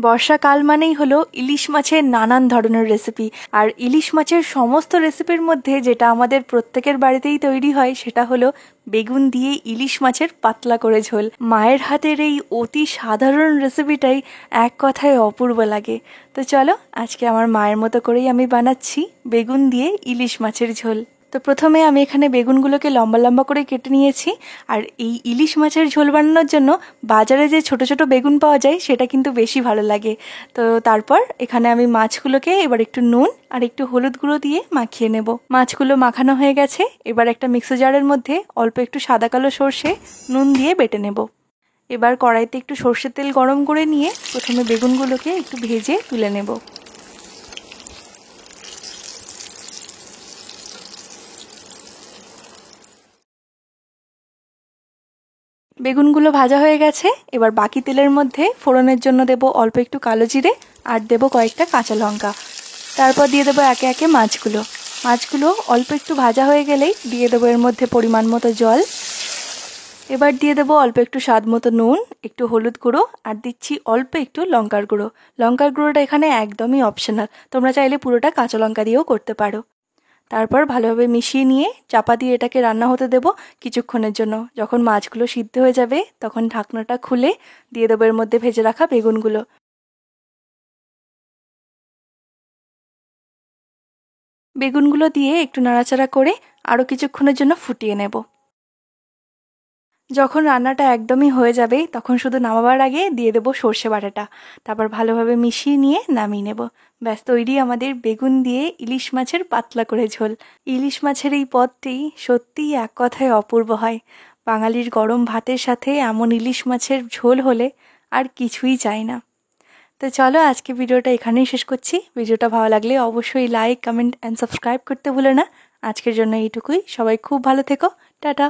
বর্ষাকাল মানেই হলো ইলিশ মাছের নানান ধরনের রেসিপি। আর ইলিশ মাছের সমস্ত রেসিপির মধ্যে যেটা আমাদের প্রত্যেকের বাড়িতেই তৈরি হয় সেটা হলো বেগুন দিয়ে ইলিশ মাছের পাতলা করে ঝোল। মায়ের হাতের এই অতি সাধারণ রেসিপিটাই এক কথায় অপূর্ব লাগে। তো চলো, আজকে আমার মায়ের মতো করেই আমি বানাচ্ছি বেগুন দিয়ে ইলিশ মাছের ঝোল। তো প্রথমে আমি এখানে বেগুনগুলোকে লম্বা লম্বা করে কেটে নিয়েছি। আর এই ইলিশ মাছের ঝোল বানানোর জন্য বাজারে যে ছোট ছোট বেগুন পাওয়া যায় সেটা কিন্তু বেশি ভালো লাগে। তো তারপর এখানে আমি মাছগুলোকে এবার একটু নুন আর একটু হলুদ গুঁড়ো দিয়ে মাখিয়ে নেব। মাছগুলো মাখানো হয়ে গেছে, এবার একটা মিক্সার জারের মধ্যে অল্প একটু সাদা কালো সর্ষে নুন দিয়ে বেটে নেব। এবার কড়াইতে একটু সর্ষের তেল গরম করে নিয়ে প্রথমে বেগুনগুলোকে একটু ভেজে তুলে নেব। বেগুনগুলো ভাজা হয়ে গেছে, এবার বাকি তেলের মধ্যে ফোড়নের জন্য দেব অল্প একটু কালো জিরে আর দেব কয়েকটা কাঁচা লঙ্কা। তারপর দিয়ে দেবো একে একে মাছগুলো অল্প একটু ভাজা হয়ে গেলেই দিয়ে দেবো এর মধ্যে পরিমাণ মতো জল। এবার দিয়ে দেবো অল্প একটু স্বাদ মতো নুন, একটু হলুদ গুঁড়ো আর দিচ্ছি অল্প একটু লঙ্কার গুঁড়ো। লঙ্কার গুঁড়োটা এখানে একদমই অপশনাল, তোমরা চাইলে পুরোটা কাঁচা লঙ্কা দিয়েও করতে পারো। তারপর ভালোভাবে মিশিয়ে নিয়ে চাপা দিয়ে এটাকে রান্না হতে দেব কিছুক্ষণের জন্য। যখন মাছগুলো সিদ্ধ হয়ে যাবে তখন ঢাকনাটা খুলে দিয়ে দেবো এর মধ্যে ভেজে রাখা বেগুনগুলো। বেগুনগুলো দিয়ে একটু নাড়াচাড়া করে আরও কিছুক্ষণের জন্য ফুটিয়ে নেব। যখন রান্নাটা একদমই হয়ে যাবে তখন শুধু নামাবার আগে দিয়ে দেবো সর্ষে বাটাটা। তারপর ভালোভাবে মিশিয়ে নিয়ে নামিয়ে নেব। ব্যাস তৈরি আমাদের বেগুন দিয়ে ইলিশ মাছের পাতলা করে ঝোল। ইলিশ মাছের এই পদটি সত্যিই এক কথায় অপূর্ব হয়। বাঙালির গরম ভাতের সাথে এমন ইলিশ মাছের ঝোল হলে আর কিছুই চাই না। তো চলো, আজকে ভিডিওটা এখানেই শেষ করছি। ভিডিওটা ভালো লাগলে অবশ্যই লাইক, কমেন্ট অ্যান্ড সাবস্ক্রাইব করতে ভুলো না। আজকের জন্য এইটুকুই। সবাই খুব ভালো থেকো। টাটা।